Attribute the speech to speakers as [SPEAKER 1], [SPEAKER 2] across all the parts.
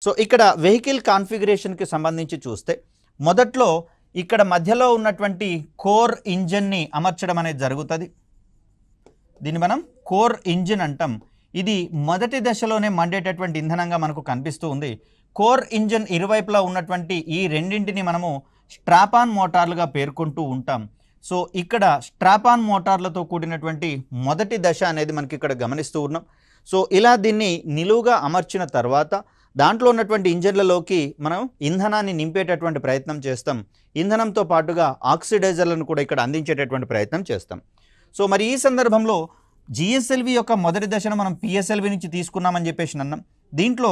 [SPEAKER 1] So ఇక్కడ vehicle కాన్ఫిగరేషన్కి సంబంధించి చూస్తే మొదట్లో ఇక్కడ మధ్యలో ఉన్నటువంటి కోర్ ఇంజిన్ని అమర్చడం అనేది జరుగుతుంది. దీన్ని మనం కోర్ ఇంజిన్ అంటాం. ఇది మొదటి దశలోనే మండేటటువంటి ఇంధనంగా మనకు కనిపిస్తూ ఉంది. కోర్ ఇంజిన్ ఇరువైపులా ఉన్నటువంటి ఈ రెండింటిని మనము స్ట్రాపాన్ మోటార్లుగా పేర్కొంటూ ఉంటాం. సో ఇక్కడ స్ట్రాపాన్ మోటార్లతో కూడినటువంటి మొదటి దశ అనేది మనకి ఇక్కడ గమనిస్తూ ఉన్నాం. సో ఇలా దీన్ని నిలువుగా అమర్చిన తర్వాత దాంట్లో ఉన్నటువంటి ఇంజన్లలోకి మనం ఇంధనాన్ని నింపేటటువంటి ప్రయత్నం చేస్తాం. ఇంధనంతో పాటుగా ఆక్సిడైజర్లను కూడా ఇక్కడ అందించేటటువంటి ప్రయత్నం చేస్తాం. సో మరి ఈ సందర్భంలో జిఎస్ఎల్వి యొక్క మొదటి దశను మనం పిఎస్ఎల్వి నుంచి తీసుకున్నామని చెప్పేసి అన్నాం. దీంట్లో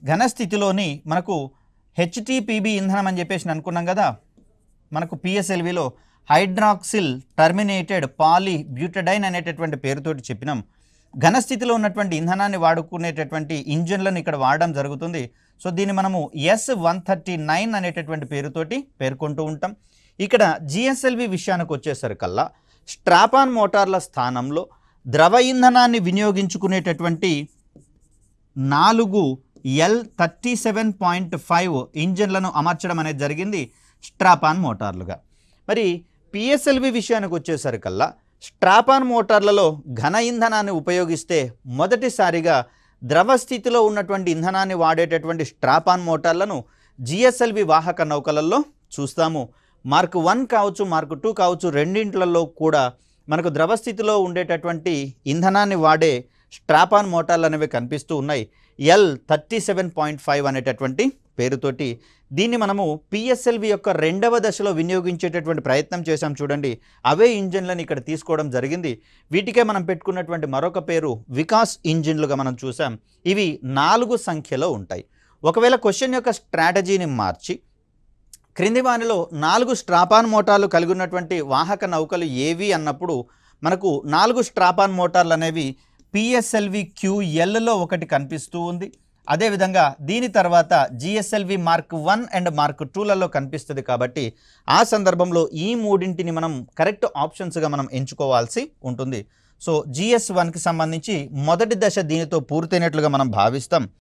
[SPEAKER 1] ఘనస్థితిలోని మనకు హెచ్టిపిబి ఇంధనం అని చెప్పేసి అనుకున్నాం కదా. మనకు పిఎస్ఎల్విలో హైడ్రాక్సిల్ టర్మినేటెడ్ పాలీ బ్యూటడైన్ అనేటటువంటి పేరుతోటి చెప్పినాం. ఘనస్థితిలో ఉన్నటువంటి ఇంధనాన్ని వాడుకునేటటువంటి ఇంజన్లను ఇక్కడ వాడడం జరుగుతుంది. సో దీన్ని మనము S139 అనేటటువంటి పేరుతోటి పేర్కొంటూ ఉంటాం. ఇక్కడ జిఎస్ఎల్వి విషయానికి వచ్చేసరికల్లా స్ట్రాపాన్ మోటార్ల స్థానంలో ద్రవ ఇంధనాన్ని వినియోగించుకునేటటువంటి 4 L37.5 ఇంజన్లను అమర్చడం అనేది జరిగింది స్ట్రాపాన్ మోటార్లుగా. మరి పిఎస్ఎల్వి విషయానికి వచ్చేసరికల్లా స్ట్రాపాన్ మోటార్లలో ఘన ఇంధనాన్ని ఉపయోగిస్తే మొదటిసారిగా ద్రవ స్థితిలో ఉన్నటువంటి ఇంధనాన్ని వాడేటటువంటి స్ట్రాపాన్ మోటార్లను జిఎస్ఎల్వి వాహక నౌకలలో చూస్తాము. మార్క్ 1 కావచ్చు, మార్క్ 2 కావచ్చు, రెండింట్లలో కూడా మనకు ద్రవ స్థితిలో ఉండేటటువంటి ఇంధనాన్ని వాడే స్ట్రాపాన్ మోటార్లు అనేవి కనిపిస్తూ ఉన్నాయి. L37.5 అనేటటువంటి పేరుతోటి దీన్ని మనము పిఎస్ఎల్వి యొక్క రెండవ దశలో వినియోగించేటటువంటి ప్రయత్నం చేశాం. చూడండి, అవే ఇంజిన్లను ఇక్కడ తీసుకోవడం జరిగింది. వీటికే మనం పెట్టుకున్నటువంటి మరొక పేరు వికాస్ ఇంజిన్లుగా మనం చూసాం. ఇవి 4 సంఖ్యలో ఉంటాయి. ఒకవేళ క్వశ్చన్ యొక్క స్ట్రాటజీని మార్చి క్రింది వానిలో 4 స్ట్రాపాన్ మోటార్లు కలిగి ఉన్నటువంటి వాహక నౌకలు ఏవి అన్నప్పుడు మనకు 4 స్ట్రాపాన్ మోటార్లు అనేవి పిఎస్ఎల్వి QLలో ఒకటి కనిపిస్తూ ఉంది. అదేవిధంగా దీని తర్వాత జిఎస్ఎల్వి మార్క్ 1 అండ్ మార్క్ 2లలో కనిపిస్తుంది. కాబట్టి ఆ సందర్భంలో ఈ మూడింటిని మనం కరెక్ట్ ఆప్షన్స్గా మనం ఎంచుకోవాల్సి ఉంటుంది. సో GS1కి సంబంధించి మొదటి దశ దీనితో పూర్తయినట్లుగా మనం భావిస్తాం.